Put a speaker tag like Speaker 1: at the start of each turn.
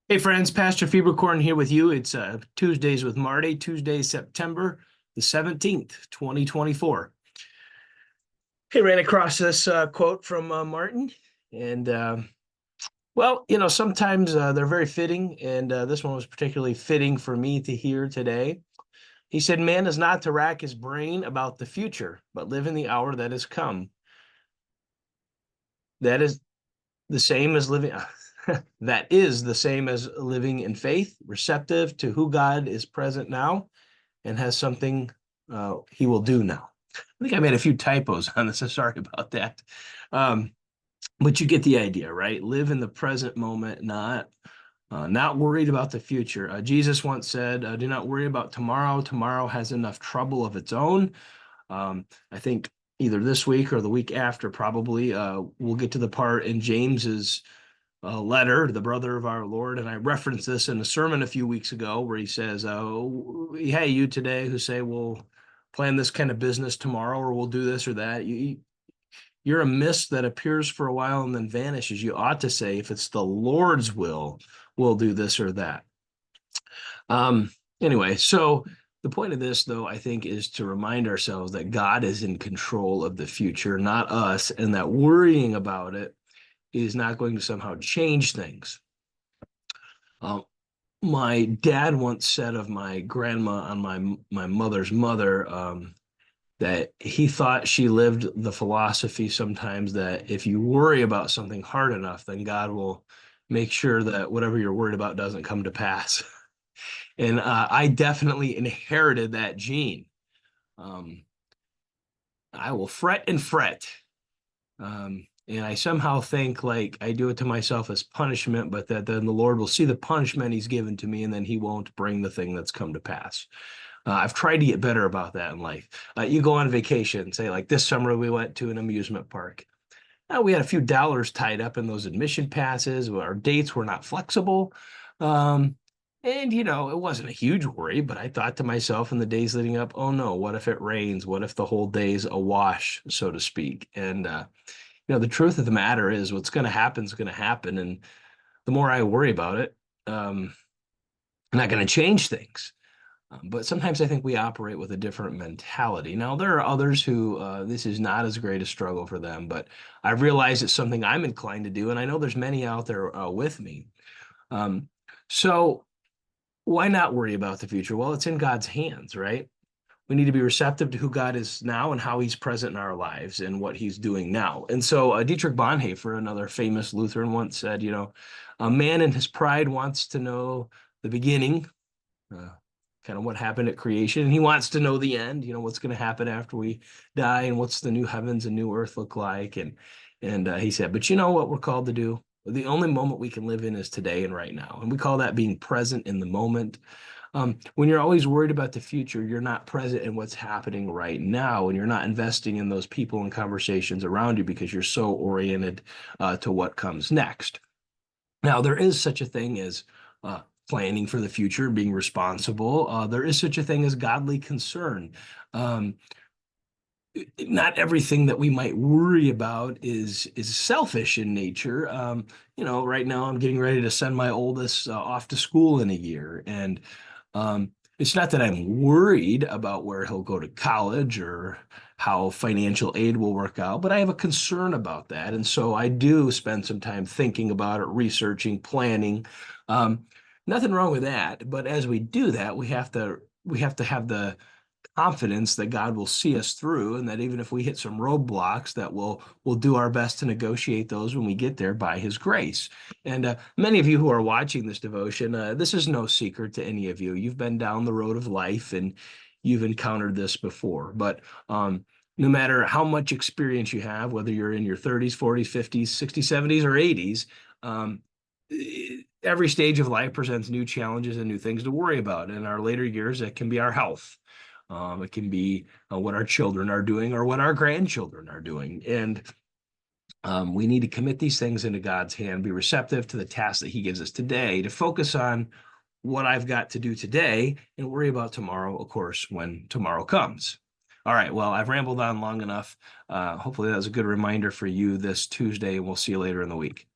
Speaker 1: Hey friends, Pastor Febercorn here with you. It's Tuesdays with Marty, Tuesday, September the 17th, 2024. Hey, ran across this quote from Martin, and sometimes they're very fitting, and this one was particularly fitting for me to hear today. He said, "Man is not to rack his brain about the future, but live in the hour that has come. That is the same as living." That is the same as living in faith, receptive to who God is present now and has something he will do now. I think I made a few typos on this. So sorry about that. Um, but you get the idea, right? Live in the present moment, not worried about the future. Jesus once said, "Do not worry about tomorrow. Tomorrow has enough trouble of its own." I think either this week or the week after, probably, we'll get to the part in James's letter, the brother of our Lord. And I referenced this in a sermon a few weeks ago where he says, hey, you today who say we'll plan this kind of business tomorrow or we'll do this or that. You're a mist that appears for a while and then vanishes. You ought to say, if it's the Lord's will, we'll do this or that. Um, anyway, so the point of this, though, I think, is to remind ourselves that God is in control of the future, not us, and that worrying about it is not going to somehow change things. Uh, my dad once said of my grandma on my mother's mother that he thought she lived the philosophy sometimes that if you worry about something hard enough, then God will make sure that whatever you're worried about doesn't come to pass. And I definitely inherited that gene. Um, I will fret and fret. And I somehow think like I do it to myself as punishment, but that then the Lord will see the punishment he's given to me, and then he won't bring the thing that's come to pass. I've tried to get better about that in life. You go on vacation, say like this summer we went to an amusement park. We had a few dollars tied up in those admission passes. Our dates were not flexible. Um, and, it wasn't a huge worry, but I thought to myself in the days leading up, oh no, what if it rains? What if the whole day's a wash, so to speak? And, the truth of the matter is what's going to happen is going to happen. And the more I worry about it, I'm not going to change things. But sometimes I think we operate with a different mentality. Now, there are others who this is not as great a struggle for them, but I've realized it's something I'm inclined to do. And I know there's many out there with me. Um, so why not worry about the future? Well, it's in God's hands, right? We need to be receptive to who God is now and how he's present in our lives and what he's doing now. And so Dietrich Bonhoeffer, another famous Lutheran, once said, a man in his pride wants to know the beginning, uh, kind of what happened at creation, and he wants to know the end, what's going to happen after we die and what's the new heavens and new earth look like. And he said, but you know what we're called to do? The only moment we can live in is today and right now. And we call that being present in the moment. When you're always worried about the future, you're not present in what's happening right now, and you're not investing in those people and conversations around you because you're so oriented to what comes next. Now, there is such a thing as planning for the future, being responsible. There is such a thing as godly concern. Um, not everything that we might worry about is selfish in nature. Right now I'm getting ready to send my oldest off to school in a year, and it's not that I'm worried about where he'll go to college or how financial aid will work out, but I have a concern about that, and so I do spend some time thinking about it, researching, planning. Um, Nothing wrong with that, but as we do that, we have to have the confidence that God will see us through, and that even if we hit some roadblocks, that we'll do our best to negotiate those when we get there by His grace. And many of you who are watching this devotion, this is no secret to any of you. You've been down the road of life and you've encountered this before. But no matter how much experience you have, whether you're in your 30s, 40s, 50s, 60s, 70s, or 80s, um, every stage of life presents new challenges and new things to worry about. In our later years, it can be our health. It can be what our children are doing or what our grandchildren are doing. And we need to commit these things into God's hand, be receptive to the tasks that He gives us today, to focus on what I've got to do today and worry about tomorrow, of course, when tomorrow comes. All right, well, I've rambled on long enough. Hopefully that was a good reminder for you this Tuesday, and we'll see you later in the week.